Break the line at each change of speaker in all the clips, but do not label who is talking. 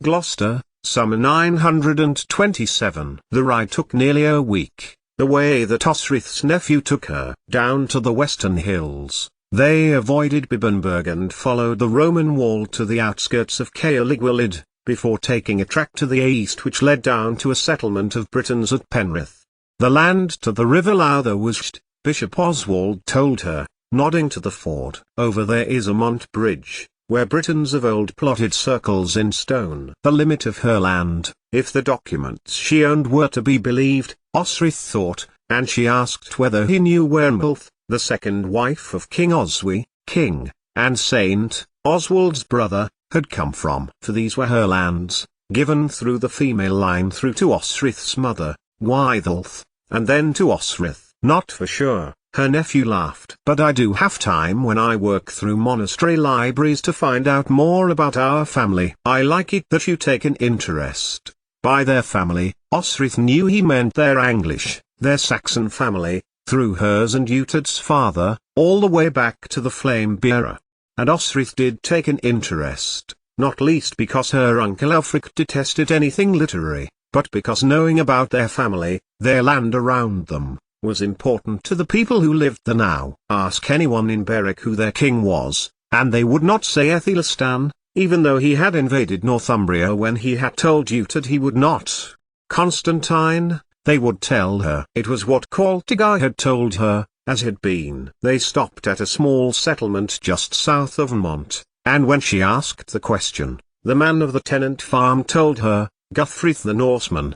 Gloucester, summer 927. The ride took nearly a week, the way that Osrith's nephew took her down to the western hills. They avoided Bibbenberg and followed the Roman wall to the outskirts of Caerliguelid, before taking a track to the east which led down to a settlement of Britons at Penrith. The land to the river Lowther was st, Bishop Oswald told her, nodding to the ford. Over there is a Mont bridge, where Britons of old plotted circles in stone. The limit of her land, if the documents she owned were to be believed, Osrith thought, and she asked whether he knew where Maelth, the second wife of King Oswy, king, and Saint, Oswald's brother, had come from. For these were her lands, given through the female line through to Osrith's mother, Wythelth, and then to Osrith. Not for sure, her nephew laughed. But I do have time when I work through monastery libraries to find out more about our family. I like it that you take an interest. By their family, Osrith knew he meant their Anglish, their Saxon family, through hers and Eutad's father, all the way back to the flame bearer. And Osrith did take an interest, not least because her uncle Elfric detested anything literary, but because knowing about their family, their land around them, was important to the people who lived there now. Ask anyone in Berwick who their king was, and they would not say Aethelstan, even though he had invaded Northumbria when he had told Eutad he would not. Constantine, they would tell her. It was what Caltigar had told her, as had been. They stopped at a small settlement just south of Mont, and when she asked the question, the man of the tenant farm told her, Guthfrith the Norseman.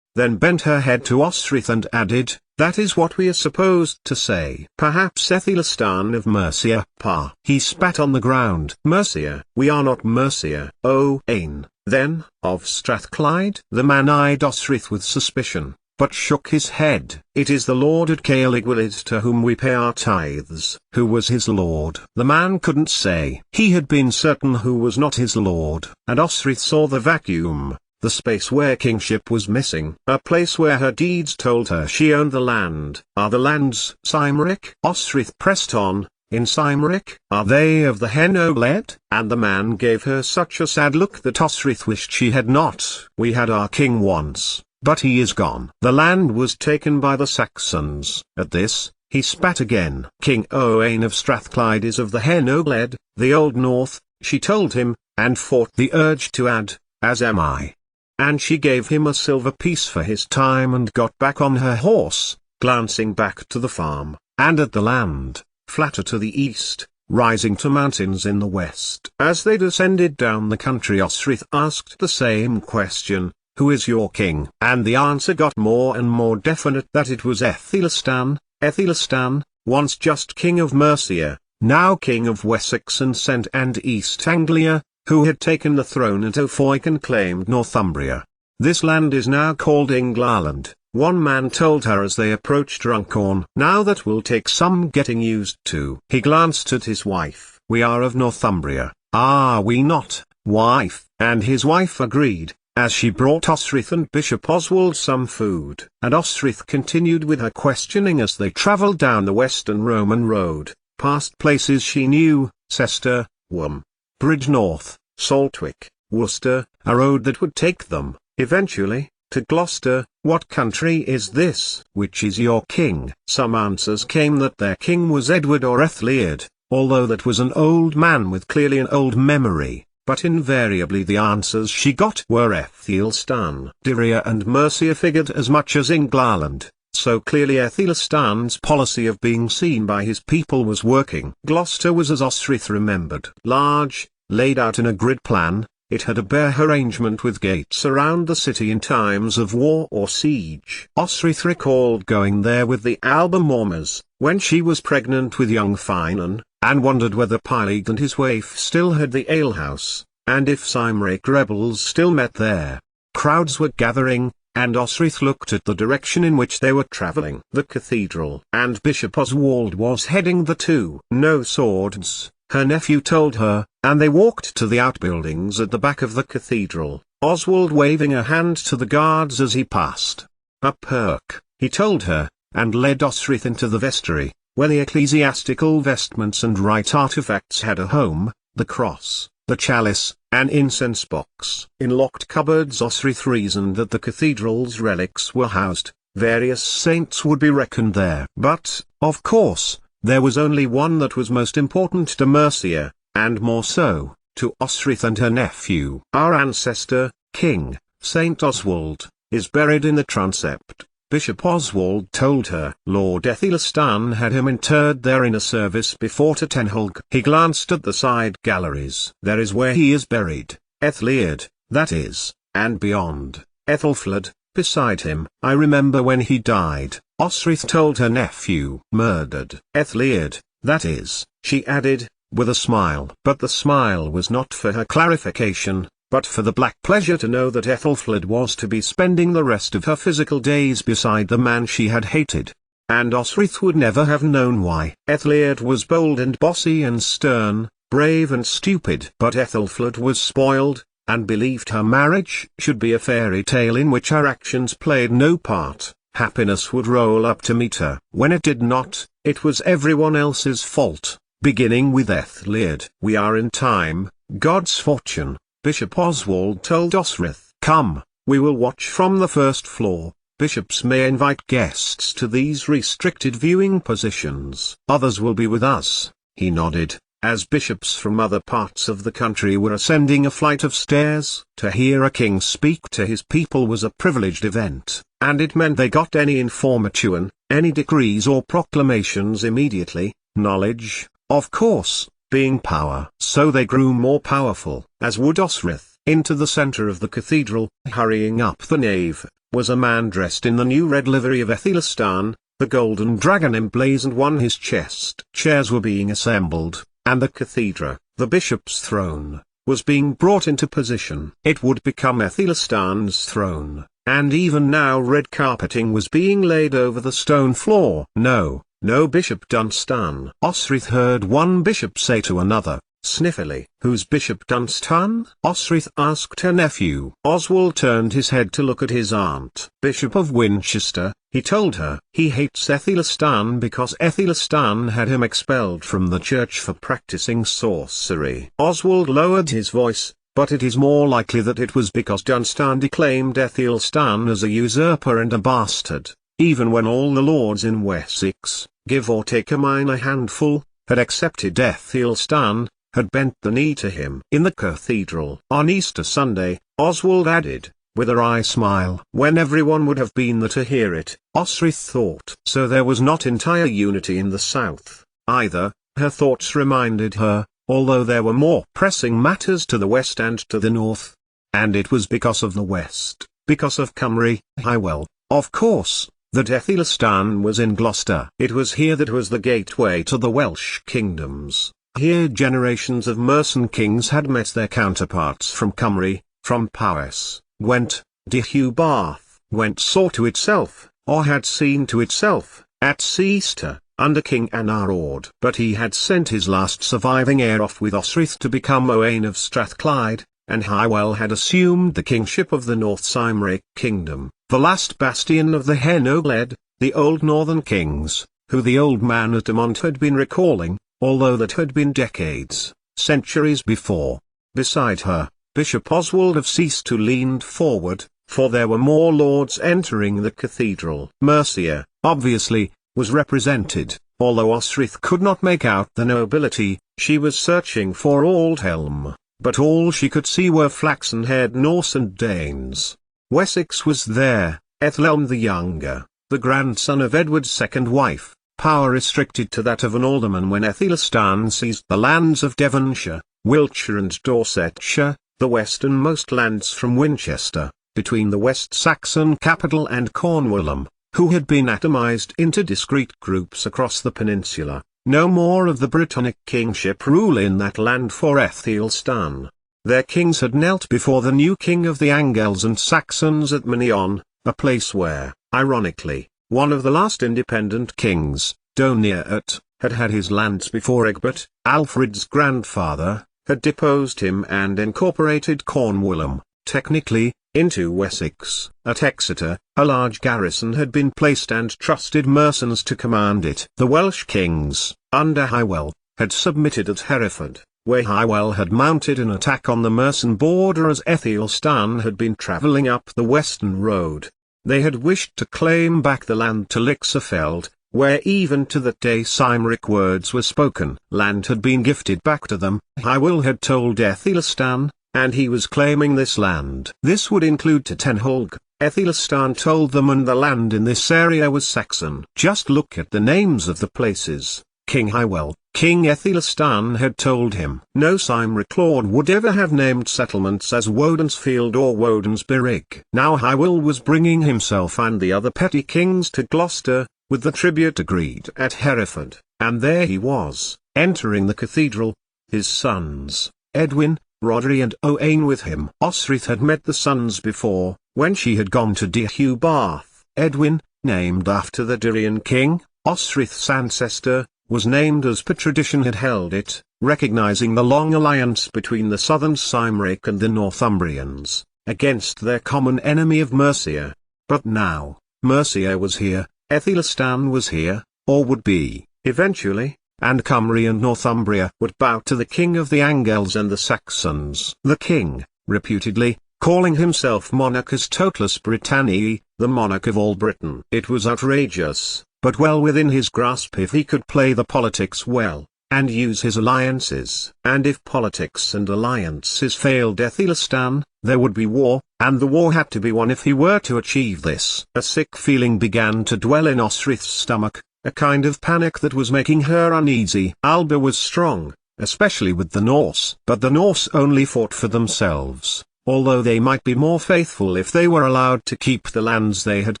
Then bent her head to Osrith and added, that is what we are supposed to say. Perhaps Aethelstan of Mercia. Pa. He spat on the ground. Mercia. We are not Mercia. Oh, Ain. Then, of Strathclyde? The man eyed Osrith with suspicion, but shook his head. It is the lord at Caerliguelid to whom we pay our tithes. Who was his lord? The man couldn't say. He had been certain who was not his lord. And Osrith saw the vacuum, the space where kingship was missing. A place where her deeds told her she owned the land. Are the lands Cymric? Osrith pressed on. In Cymric? Are they of the Hen-Ogledd? And the man gave her such a sad look that Osrith wished she had not. We had our king once, but he is gone. The land was taken by the Saxons. At this, he spat again. King Owain of Strathclyde is of the Hen-Ogledd, the Old North, she told him, and fought the urge to add, as am I. And she gave him a silver piece for his time and got back on her horse, glancing back to the farm, and at the land, flatter to the east, rising to mountains in the west. As they descended down the country, Osrith asked the same question, who is your king? And the answer got more and more definite that it was Aethelstan, Aethelstan, once just king of Mercia, now king of Wessex and Cent and East Anglia, who had taken the throne at Ofoic and claimed Northumbria. This land is now called Englaland, one man told her as they approached Runcorn. Now that will take some getting used to. He glanced at his wife. We are of Northumbria, are we not, wife? And his wife agreed, as she brought Osrith and Bishop Oswald some food. And Osrith continued with her questioning as they travelled down the western Roman road, past places she knew, Cester, Worm, Bridgenorth, Saltwick, Worcester, a road that would take them, eventually, to Gloucester. What country is this? Which is your king? Some answers came that their king was Edward or Ethliad, although that was an old man with clearly an old memory, but invariably the answers she got were Aethelstan. Dyria and Mercia figured as much as Englaland, so clearly Aethelstan's policy of being seen by his people was working. Gloucester was as Osrith remembered. Large, laid out in a grid plan, it had a bare arrangement with gates around the city in times of war or siege. Osrith recalled going there with the Albemarles, when she was pregnant with young Finan, and wondered whether Peleg and his waif still had the alehouse, and if Cymric rebels still met there. Crowds were gathering, and Osrith looked at the direction in which they were travelling. The cathedral. And Bishop Oswald was heading the two. No swords, her nephew told her, and they walked to the outbuildings at the back of the cathedral, Oswald waving a hand to the guards as he passed. A perk, he told her, and led Osrith into the vestry, where the ecclesiastical vestments and rite artifacts had a home, the cross, the chalice, an incense box. In locked cupboards Osrith reasoned that the cathedral's relics were housed. Various saints would be reckoned there. But, of course, there was only one that was most important to Mercia, and more so, to Osrith and her nephew. Our ancestor, King Saint Oswald, is buried in the transept. Bishop Oswald told her. Lord Aethelstan had him interred there in a service before Tenhulg. He glanced at the side galleries. There is where he is buried, Aethliad, that is, and beyond, Ethelfled, beside him. I remember when he died, Osrith told her nephew. Murdered. Aethliad, that is, she added, with a smile. But the smile was not for her clarification, but for the black pleasure to know that Ethelfled was to be spending the rest of her physical days beside the man she had hated. And Osrith would never have known why. Aethliad was bold and bossy and stern, brave and stupid. But Ethelfled was spoiled, and believed her marriage should be a fairy tale in which her actions played no part. Happiness would roll up to meet her. When it did not, it was everyone else's fault, beginning with Aethliad. We are in time, God's fortune, Bishop Oswald told Osrith. Come, we will watch from the first floor. Bishops may invite guests to these restricted viewing positions. Others will be with us, he nodded, as bishops from other parts of the country were ascending a flight of stairs. To hear a king speak to his people was a privileged event, and it meant they got any information, any decrees or proclamations immediately. Knowledge, of course, being power. So they grew more powerful. As would Osrith. Into the center of the cathedral, hurrying up the nave, was a man dressed in the new red livery of Aethelstan, the golden dragon emblazoned one his chest. Chairs were being assembled, and the cathedra, the bishop's throne, was being brought into position. It would become Aethelstan's throne, and even now red carpeting was being laid over the stone floor. No, Bishop Dunstan. Osrith heard one bishop say to another, sniffily. Who's Bishop Dunstan? Osrith asked her nephew. Oswald turned his head to look at his aunt. Bishop of Winchester, he told her. He hates Aethelstan because Aethelstan had him expelled from the church for practicing sorcery. Oswald lowered his voice, but it is more likely that it was because Dunstan declaimed Aethelstan as a usurper and a bastard. Even when all the lords in Wessex, give or take a minor handful, had accepted Aethelstan, had bent the knee to him. In the cathedral, on Easter Sunday, Oswald added, with a wry smile. When everyone would have been there to hear it, Osrith thought. So there was not entire unity in the south, either, her thoughts reminded her, although there were more pressing matters to the west and to the north. And it was because of the west, because of Cymru, Hywel, of course, that Aethelstan was in Gloucester. It was here that was the gateway to the Welsh kingdoms. Here generations of Mercian kings had met their counterparts from Cymru, from Powys, Gwent, Deheubarth, Gwent saw to itself, or had seen to itself, at Seaster, under King Anarod. But he had sent his last surviving heir off with Osrith to become Owain of Strathclyde, and Hywel had assumed the kingship of the North Cymric kingdom, the last bastion of the Hen Ogledd, the old northern kings, who the old man at Amont had been recalling, although that had been decades, centuries before. Beside her, Bishop Oswald of Seaster leaned forward, for there were more lords entering the cathedral. Mercia, obviously, was represented, although Osrith could not make out the nobility. She was searching for Aldhelm, but all she could see were flaxen-haired Norse and Danes. Wessex was there, Ethelhelm the Younger, the grandson of Edward's second wife, power restricted to that of an alderman when Aethelstan seized the lands of Devonshire, Wiltshire and Dorsetshire, the westernmost lands from Winchester, between the West Saxon capital and Cornwall, who had been atomized into discrete groups across the peninsula. No more of the Brittonic kingship rule in that land for Aethelstan. Their kings had knelt before the new king of the Angles and Saxons at Minion, a place where, ironically, one of the last independent kings, Doniat, had had his lands before Egbert, Alfred's grandfather, had deposed him and incorporated Cornwall, technically, into Wessex. At Exeter, a large garrison had been placed and trusted mercenaries to command it. The Welsh kings, under Hywel, had submitted at Hereford. where Hywel had mounted an attack on the Mercian border as Aethelstan had been travelling up the western road. They had wished to claim back the land to Lixefeld, where even to that day Cymric words were spoken. Land had been gifted back to them, Hywel had told Aethelstan, and he was claiming this land. This would include Tenholg, Aethelstan told them, and the land in this area was Saxon. Just look at the names of the places. King Hywel, King Aethelstan had told him. No Cymric lord would ever have named settlements as Woden'sfield or Woden'sbirrig. Now Hywel was bringing himself and the other petty kings to Gloucester, with the tribute agreed at Hereford, and there he was, entering the cathedral, his sons, Edwin, Rhodri and Owain with him. Osrith had met the sons before, when she had gone to Deheubarth. Edwin, named after the Dyrian king, Osrith's ancestor, was named as per tradition had held it, recognizing the long alliance between the southern Cymric and the Northumbrians, against their common enemy of Mercia. But now, Mercia was here, Aethelstan was here, or would be, eventually, and Cymru and Northumbria would bow to the king of the Angles and the Saxons. The king, reputedly, calling himself Monarchus Totalus Britanniae, the monarch of all Britain. It was outrageous, but well within his grasp if he could play the politics well, and use his alliances. And if politics and alliances failed Aethelstan, there would be war, and the war had to be won if he were to achieve this. A sick feeling began to dwell in Osrith's stomach, a kind of panic that was making her uneasy. Alba was strong, especially with the Norse. But the Norse only fought for themselves, although they might be more faithful if they were allowed to keep the lands they had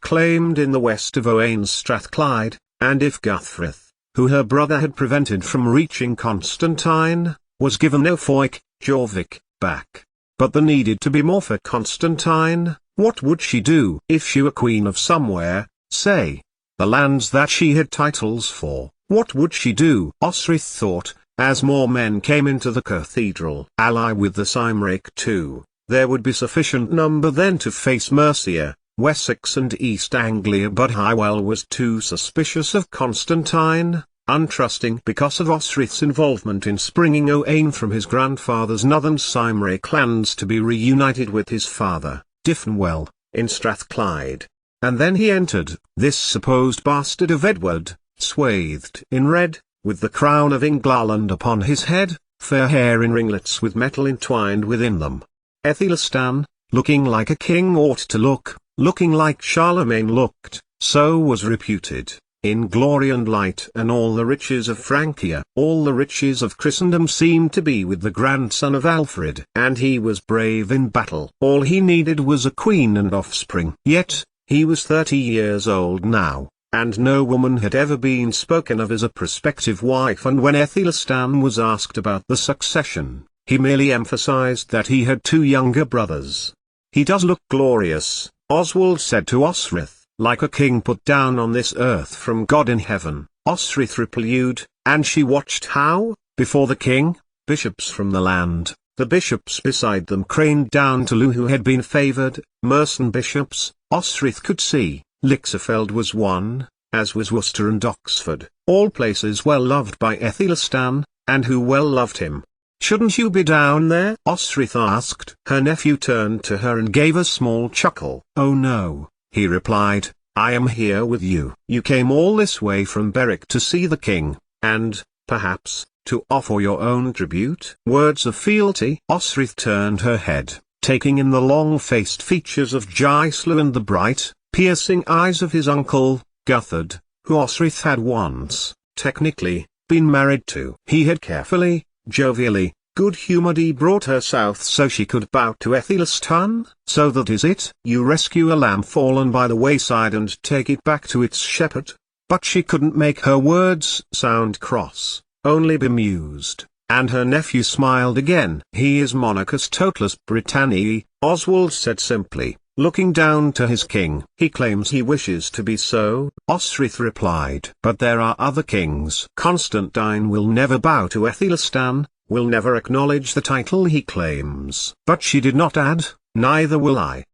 claimed in the west of Owain's Strathclyde, and if Guthfrith, who her brother had prevented from reaching Constantine, was given Norfolk, Jorvik, back. But there needed to be more for Constantine. What would she do if she were queen of somewhere, say, the lands that she had titles for? What would she do? Osrith thought, as more men came into the cathedral. Ally with the Cymric too, there would be sufficient number then to face Mercia, Wessex and East Anglia. But Hywel was too suspicious of Constantine, untrusting because of Osrith's involvement in springing Owain from his grandfather's northern Cymric lands to be reunited with his father, Dyfnwell, in Strathclyde. And then he entered, this supposed bastard of Edward, swathed in red, with the crown of England upon his head, fair hair in ringlets with metal entwined within them. Aethelstan, looking like a king ought to look, looking like Charlemagne looked, so was reputed, in glory and light, and all the riches of Francia. All the riches of Christendom seemed to be with the grandson of Alfred. And he was brave in battle. All he needed was a queen and offspring. Yet, he was 30 years old now, and no woman had ever been spoken of as a prospective wife. And when Aethelstan was asked about the succession, he merely emphasized that he had 2 younger brothers. He does look glorious, Oswald said to Osrith, like a king put down on this earth from God in heaven. Osrith replied, and she watched how, before the king, bishops from the land, the bishops beside them craned down to Lugh who had been favoured, Mercian bishops. Osrith could see, Lixefeld was one, as was Worcester and Oxford, all places well loved by Aethelstan, and who well loved him. Shouldn't you be down there? Osrith asked. Her nephew turned to her and gave a small chuckle. Oh no, he replied, I am here with you. You came all this way from Berwick to see the king, and, perhaps, to offer your own tribute. Words of fealty. Osrith turned her head, taking in the long-faced features of Gisela and the bright, piercing eyes of his uncle, Guthard, who Osrith had once, technically, been married to. He had carefully, jovially, good-humouredly brought her south so she could bow to Aethelstan. So that is it. You rescue a lamb fallen by the wayside and take it back to its shepherd. But she couldn't make her words sound cross, only bemused. And her nephew smiled again. He is Monarchus Totalus Britanniae, Oswald said simply, looking down to his king. He claims he wishes to be so, Osrith replied. But there are other kings. Constantine will never bow to Aethelstan, will never acknowledge the title he claims. But she did not add, neither will I.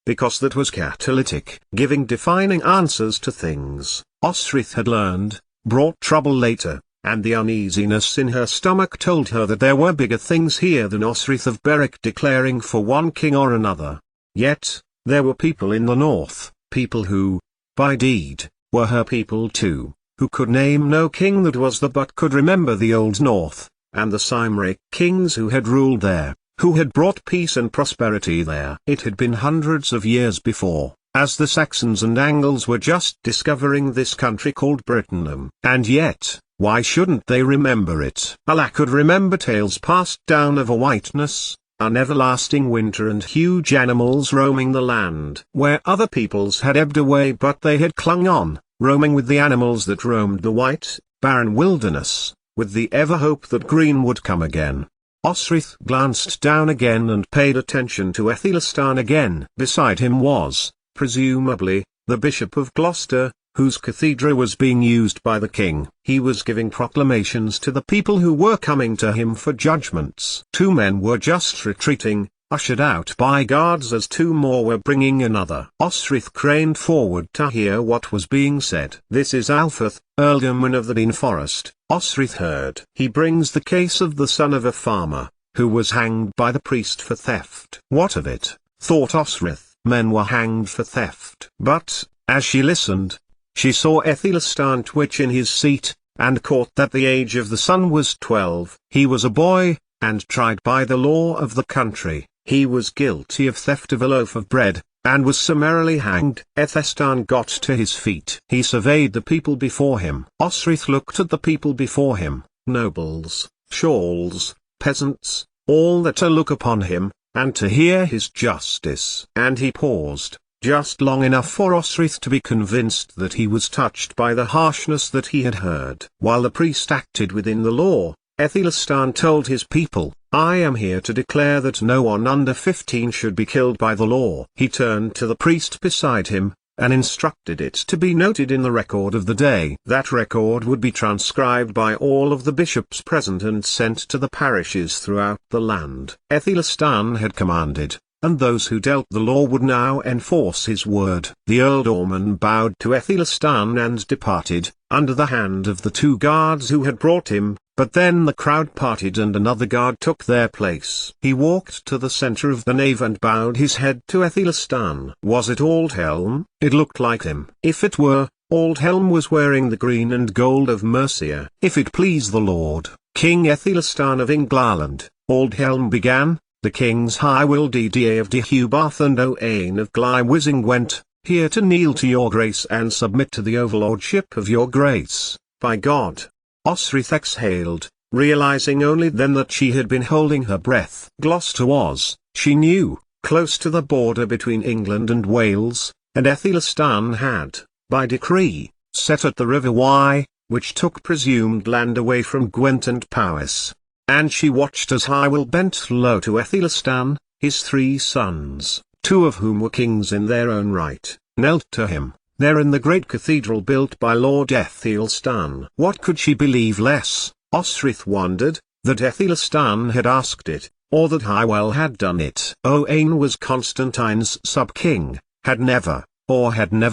Because that was catalytic. Giving defining answers to things, Osrith had learned, brought trouble later. and the uneasiness in her stomach told her that there were bigger things here than Osrith of Berwick declaring for one king or another. Yet, there were people in the north, people who, by deed, were her people too, who could name no king that was but could remember the old north, and the Cymric kings who had ruled there, who had brought peace and prosperity there. It had been hundreds of years before, as the Saxons and Angles were just discovering this country called Britannum. And yet, why shouldn't they remember it? Allah could remember tales passed down of a whiteness, an everlasting winter and huge animals roaming the land where other peoples had ebbed away, but they had clung on, roaming with the animals that roamed the white, barren wilderness, with the ever hope that green would come again. Osrith glanced down again and paid attention to Aethelstan again. Beside him was, presumably, the Bishop of Gloucester, whose cathedra was being used by the king. He was giving proclamations to the people who were coming to him for judgments. 2 men were just retreating, ushered out by guards as 2 more were bringing another. Osrith craned forward to hear what was being said. "This is Alfred, ealdorman of the Dean Forest," Osrith heard. "He brings the case of the son of a farmer, who was hanged by the priest for theft." What of it, thought Osrith. Men were hanged for theft. But, as she listened, she saw Aethelstan twitch in his seat, and caught that the age of the son was 12. He was a boy, and tried by the law of the country. He was guilty of theft of a loaf of bread, and was summarily hanged. Aethelstan got to his feet. He surveyed the people before him. Osrith looked at the people before him, nobles, churls, peasants, all that to look upon him, and to hear his justice. And he paused, just long enough for Osrith to be convinced that he was touched by the harshness that he had heard. While the priest acted within the law, Aethelstan told his people, "I am here to declare that no one under 15 should be killed by the law." He turned to the priest beside him, and instructed it to be noted in the record of the day. That record would be transcribed by all of the bishops present and sent to the parishes throughout the land. Aethelstan had commanded, and those who dealt the law would now enforce his word. The ealdorman bowed to Aethelstan and departed, under the hand of the 2 guards who had brought him, but then the crowd parted and another guard took their place. He walked to the center of the nave and bowed his head to Aethelstan. Was it Aldhelm? It looked like him. If it were, Aldhelm was wearing the green and gold of Mercia. "If it please the Lord, King Aethelstan of England," Aldhelm began, "the king's high will DDA of Deheubarth and Owain of Glywysing went, here to kneel to your grace and submit to the overlordship of your grace, by God." Osrith exhaled, realizing only then that she had been holding her breath. Gloucester was, she knew, close to the border between England and Wales, and Aethelstan had, by decree, set at the River Wye, which took presumed land away from Gwent and Powys. And she watched as Hywel bent low to Aethelstan, his 3 sons, 2 of whom were kings in their own right, knelt to him, there in the great cathedral built by Lord Aethelstan. What could she believe less, Osrith wondered, that Aethelstan had asked it, or that Hywel had done it? Owain was Constantine's sub-king, had never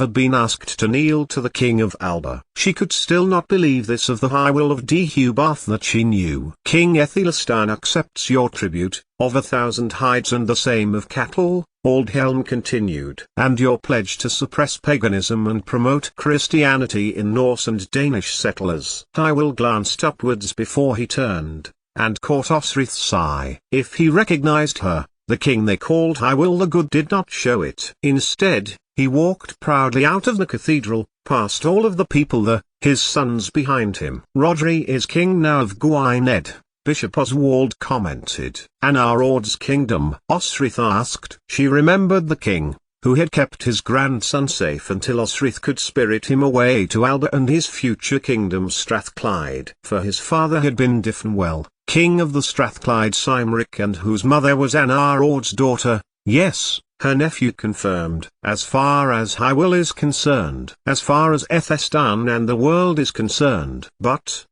been asked to kneel to the king of Alba. She could still not believe this of the Hywel of Deheubarth that she knew. "King Aethelstan accepts your tribute, of 1,000 hides and the same of cattle," Aldhelm continued, "and your pledge to suppress paganism and promote Christianity in Norse and Danish settlers." Hywel glanced upwards before he turned, and caught Osrith's eye. If he recognized her, the king they called Hywel the Good did not show it. Instead, he walked proudly out of the cathedral, past all of the people, his sons behind him. "Rhodri is king now of Gwynedd," Bishop Oswald commented. "And our Ord's kingdom?" Osrith asked. She remembered the king, who had kept his grandson safe until Osrith could spirit him away to Alba and his future kingdom Strathclyde. For his father had been Dyfnwell, king of the Strathclyde Cymric, and whose mother was Anar Ord's daughter. Yes, her nephew confirmed. As far as Hywel is concerned, as far as Aethelstan and the world is concerned. But,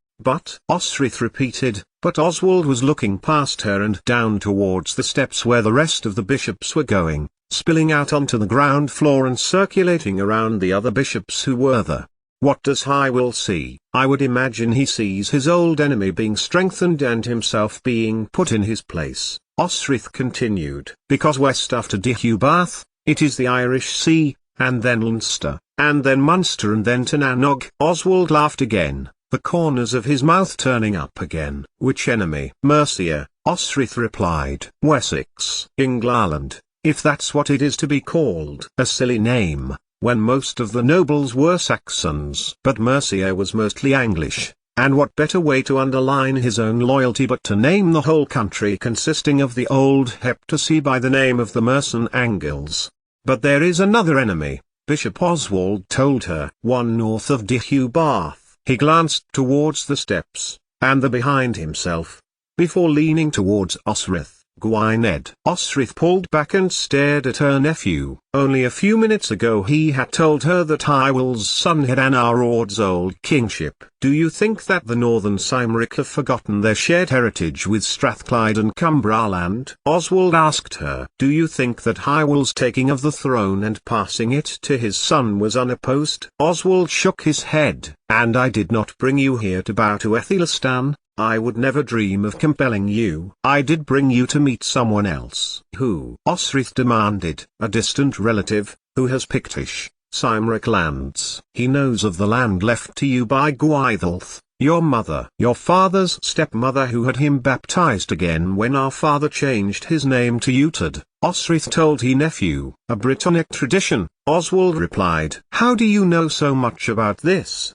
Osrith repeated, but Oswald was looking past her and down towards the steps where the rest of the bishops were going, spilling out onto the ground floor and circulating around the other bishops who were there. What does Hywel see? I would imagine he sees his old enemy being strengthened and himself being put in his place. Osrith continued. Because west after Deheubarth, it is the Irish Sea, and then Leinster, and then Munster and then Tanannog. Oswald laughed again, the corners of his mouth turning up again. Which enemy? Mercia, Osrith replied. Wessex. England, if that's what it is to be called. A silly name, when most of the nobles were Saxons. But Mercia was mostly English, and what better way to underline his own loyalty but to name the whole country consisting of the old Heptarchy by the name of the Mercian Angles. But there is another enemy, Bishop Oswald told her. One north of Deheubarth. He glanced towards the steps, and the behind himself, before leaning towards Osrith. Gwynedd. Osrith pulled back and stared at her nephew. Only a few minutes ago he had told her that Hywel's son had Anarawd's old kingship. Do you think that the northern Cymric have forgotten their shared heritage with Strathclyde and Cumbraland? Oswald asked her. Do you think that Hywel's taking of the throne and passing it to his son was unopposed? Oswald shook his head. And I did not bring you here to bow to Aethelstan. I would never dream of compelling you. I did bring you to meet someone else. Who? Osrith demanded. A distant relative, who has Pictish, Cymric lands. He knows of the land left to you by Gwaidulf, your mother. Your father's stepmother who had him baptized again when our father changed his name to Utard. Osrith told his nephew. A Brittonic tradition, Oswald replied. How do you know so much about this?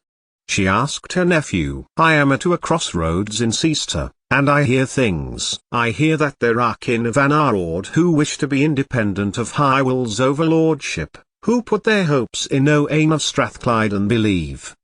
She asked her nephew. I am at a crossroads in Seaster, and I hear things. I hear that there are kin of Anarawd who wish to be independent of Hywel's overlordship, who put their hopes in Owain of Strathclyde and believed,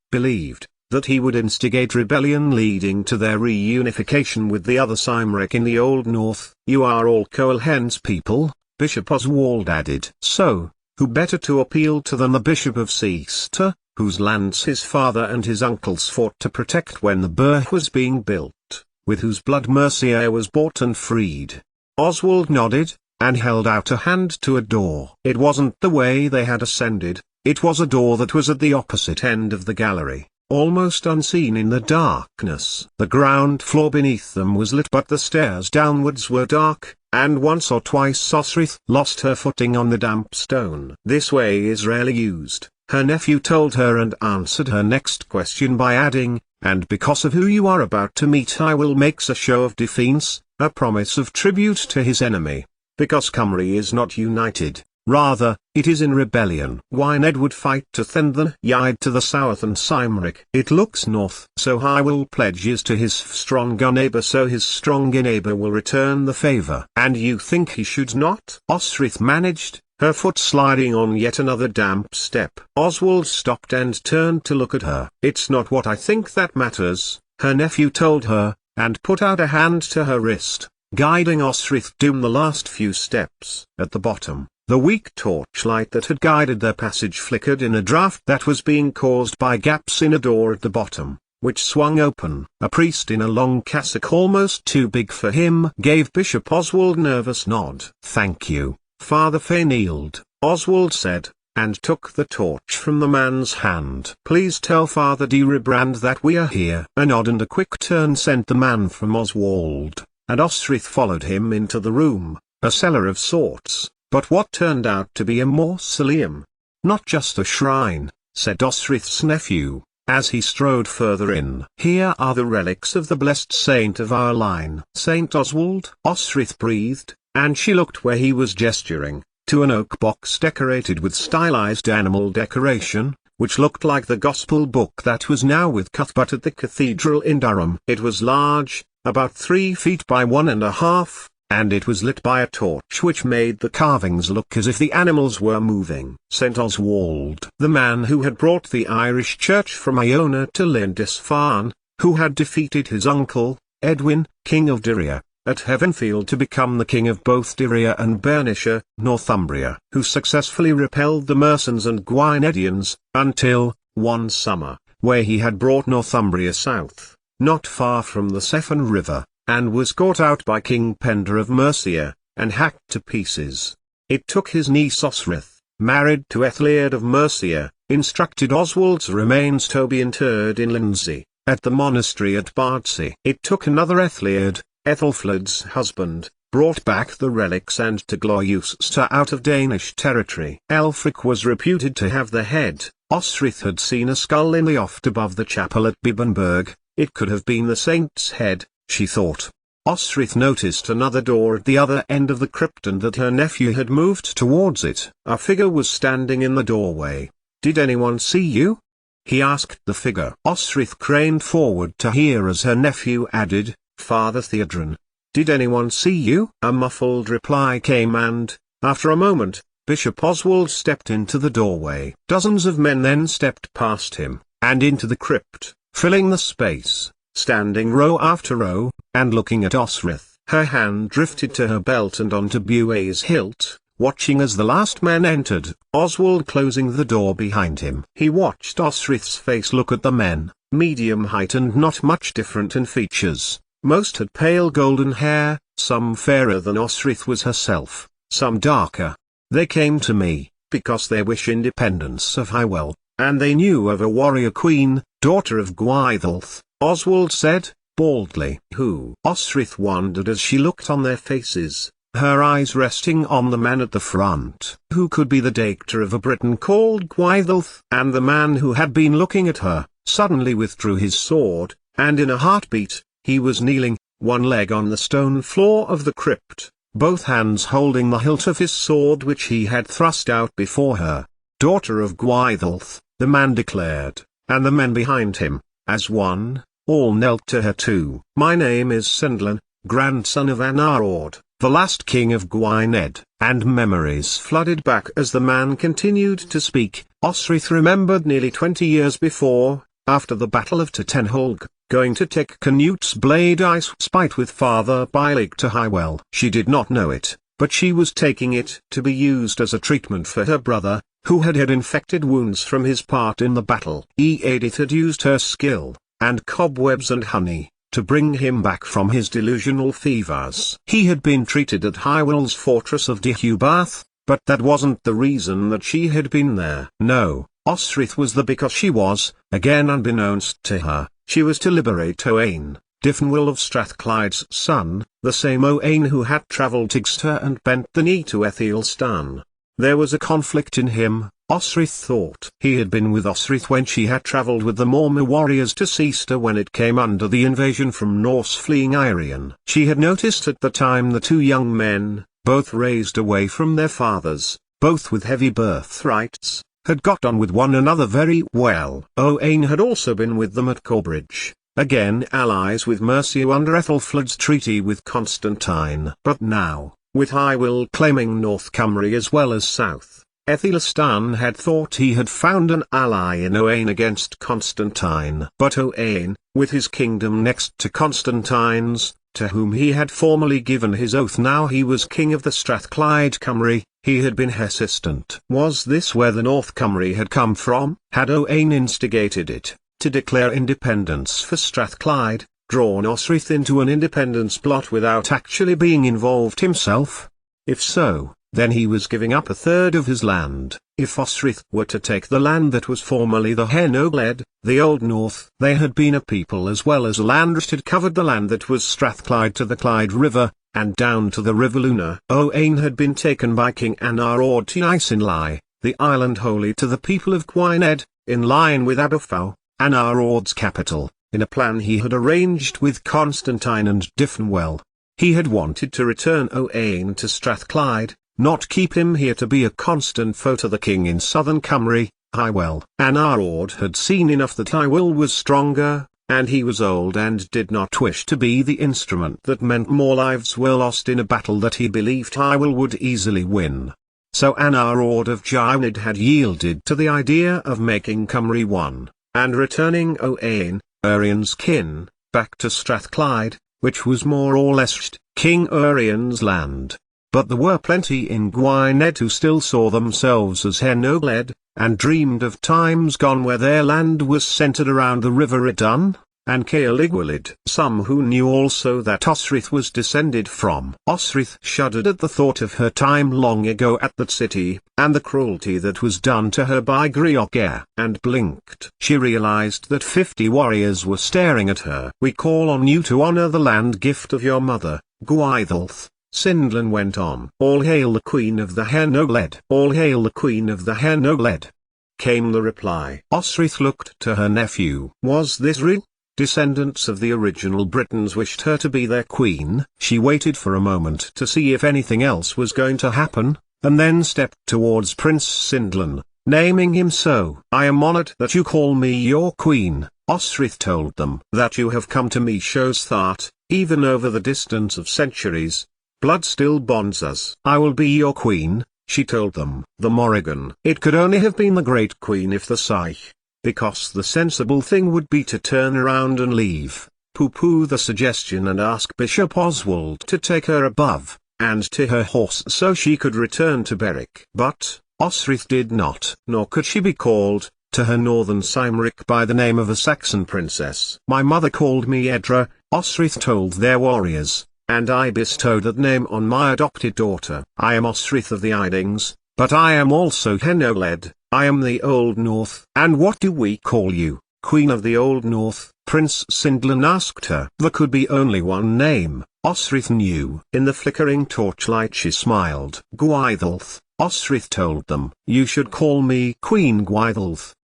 that he would instigate rebellion leading to their reunification with the other Cymric in the Old North. You are all Coelhen's people, Bishop Oswald added. So, who better to appeal to than the Bishop of Seaster, whose lands his father and his uncles fought to protect when the burh was being built, with whose blood Mercia was bought and freed. Oswald nodded, and held out a hand to a door. It wasn't the way they had ascended, it was a door that was at the opposite end of the gallery, almost unseen in the darkness. The ground floor beneath them was lit but the stairs downwards were dark, and once or twice Osrith lost her footing on the damp stone. This way is rarely used, her nephew told her and answered her next question by adding, and because of who you are about to meet Hywel makes a show of defence, a promise of tribute to his enemy. Because Cymru is not united, rather, it is in rebellion. Gwynedd would fight to Thendan Yide to the south and Cymric. It looks north. So Hywel pledges to his stronger neighbour so his stronger neighbour will return the favour. And you think he should not? Osrith managed, her foot sliding on yet another damp step. Oswald stopped and turned to look at her. It's not what I think that matters, her nephew told her, and put out a hand to her wrist, guiding Osrith down the last few steps. At the bottom, the weak torchlight that had guided their passage flickered in a draught that was being caused by gaps in a door at the bottom, which swung open. A priest in a long cassock almost too big for him gave Bishop Oswald a nervous nod. Thank you, Father Fainhild, Oswald said, and took the torch from the man's hand. Please tell Father de Rebrand that we are here. A nod and a quick turn sent the man from Oswald, and Osrith followed him into the room, a cellar of sorts, but what turned out to be a mausoleum. Not just a shrine, said Osrith's nephew, as he strode further in. Here are the relics of the blessed saint of our line. Saint Oswald? Osrith breathed, and she looked where he was gesturing, to an oak box decorated with stylized animal decoration, which looked like the gospel book that was now with Cuthbert at the cathedral in Durham. It was large, about 3 feet by 1.5, and it was lit by a torch which made the carvings look as if the animals were moving. St. Oswald, the man who had brought the Irish church from Iona to Lindisfarne, who had defeated his uncle, Edwin, king of Dyria, at Heavenfield to become the king of both Dyria and Bernicia, Northumbria, who successfully repelled the Mercians and Gwynedians, until, one summer, where he had brought Northumbria south, not far from the Severn River, and was caught out by King Penda of Mercia, and hacked to pieces. It took his niece Osrith, married to Ethelred of Mercia, instructed Oswald's remains to be interred in Lindsey, at the monastery at Bardsey. It took another Ethelred, Ethelflaed's husband, brought back the relics and to Gloucester out of Danish territory. Ælfric was reputed to have the head. Osrith had seen a skull in the oft above the chapel at Bibbenberg. It could have been the saint's head, she thought. Osrith noticed another door at the other end of the crypt and that her nephew had moved towards it. A figure was standing in the doorway. "Did anyone see you?" he asked the figure. Osrith craned forward to hear as her nephew added, "Father Theodrin. Did anyone see you?" A muffled reply came and, after a moment, Bishop Oswald stepped into the doorway. Dozens of men then stepped past him, and into the crypt, filling the space, standing row after row, and looking at Osrith. Her hand drifted to her belt and onto Bue's hilt, watching as the last man entered, Oswald closing the door behind him. He watched Osrith's face look at the men, medium height and not much different in features. Most had pale golden hair, some fairer than Osrith was herself, some darker. "They came to me, because they wish independence of Hywel, and they knew of a warrior queen, daughter of Gwyddulf," Oswald said, baldly. "Who?" Osrith wondered as she looked on their faces, her eyes resting on the man at the front. Who could be the Dactor of a Britain called Gwyddulf? And the man who had been looking at her, suddenly withdrew his sword, and in a heartbeat, he was kneeling, one leg on the stone floor of the crypt, both hands holding the hilt of his sword which he had thrust out before her. "Daughter of Gwyddulf," the man declared, and the men behind him, as one, all knelt to her too. "My name is Sendlan, grandson of Anarord, the last king of Gwynedd." And memories flooded back as the man continued to speak. Osrith remembered nearly 20 years before, after the Battle of Tatenholg, going to take Canute's blade ice spite with Father Beilig to Hywel. She did not know it, but she was taking it to be used as a treatment for her brother, who had infected wounds from his part in the battle. Edith had used her skill, and cobwebs and honey, to bring him back from his delusional fevers. He had been treated at Hywel's fortress of Deheubarth, but that wasn't the reason that she had been there. No, Osrith was there because she was, again unbeknownst to her, she was to liberate Owain, Dyfnwal of Strathclyde's son, the same Owain who had travelled to Exeter and bent the knee to Aethelstan. There was a conflict in him, Osrith thought. He had been with Osrith when she had travelled with the Mormor warriors to Seaster when it came under the invasion from Norse fleeing Irian. She had noticed at the time the two young men, both raised away from their fathers, both with heavy birthrights, had got on with one another very well. Owain had also been with them at Corbridge, again allies with Mercia under Ethelflaed's treaty with Constantine. But now, with Hywel claiming North Cymru as well as South, Aethelstan had thought he had found an ally in Owain against Constantine. But Owain, with his kingdom next to Constantine's, to whom he had formerly given his oath, now he was king of the Strathclyde Cymru, he had been hesitant. Was this where the North Cymru had come from? Had Owain instigated it, to declare independence for Strathclyde, drawn Osrith into an independence plot without actually being involved himself? If so, then he was giving up a third of his land. If Osrith were to take the land that was formerly the Henogled, the Old North, they had been a people as well as a landrest had covered the land that was Strathclyde to the Clyde River, and down to the River Luna. Owain had been taken by King Anarord to Isenlai, the island holy to the people of Gwynedd, in line with Aberfow, Anarord's capital, in a plan he had arranged with Constantine and Dyfnwal. He had wanted to return Owain to Strathclyde, not keep him here to be a constant foe to the king in southern Cymru, Hywel. Anarord had seen enough that Hywel was stronger, and he was old and did not wish to be the instrument that meant more lives were lost in a battle that he believed Hywel would easily win. So Anarord of Gwynedd had yielded to the idea of making Cymru one, and returning Owain, Urien's kin, back to Strathclyde, which was more or less King Urien's land. But there were plenty in Gwynedd who still saw themselves as Henogled, and dreamed of times gone where their land was centered around the River Idun, and Caligulid. Some who knew also that Osrith was descended from Osrith shuddered at the thought of her time long ago at that city, and the cruelty that was done to her by Griogr, and blinked. She realized that 50 warriors were staring at her. "We call on you to honor the land gift of your mother, Gwaidulf," Sindlan went on. "All hail the queen of the Henoled. All hail the queen of the Henoled," came the reply. Osrith looked to her nephew. Was this real? Descendants of the original Britons wished her to be their queen. She waited for a moment to see if anything else was going to happen, and then stepped towards Prince Sindlan, naming him so. "I am honored that you call me your queen," Osrith told them. "That you have come to me shows that, even over the distance of centuries, blood still bonds us." "I will be your queen," she told them. The Morrigan. It could only have been the Great Queen if the Psyche, because the sensible thing would be to turn around and leave, pooh-pooh the suggestion and ask Bishop Oswald to take her above, and to her horse so she could return to Berwick. But, Osrith did not. Nor could she be called, to her northern Cymric by the name of a Saxon princess. "My mother called me Edra," Osrith told their warriors, "and I bestowed that name on my adopted daughter. I am Osrith of the Idings, but I am also Henoled. I am the Old North." "And what do we call you, Queen of the Old North?" Prince Sindlan asked her. There could be only one name, Osrith knew. In the flickering torchlight she smiled. "Gwaidulf," Osrith told them. "You should call me Queen Gwaidulf."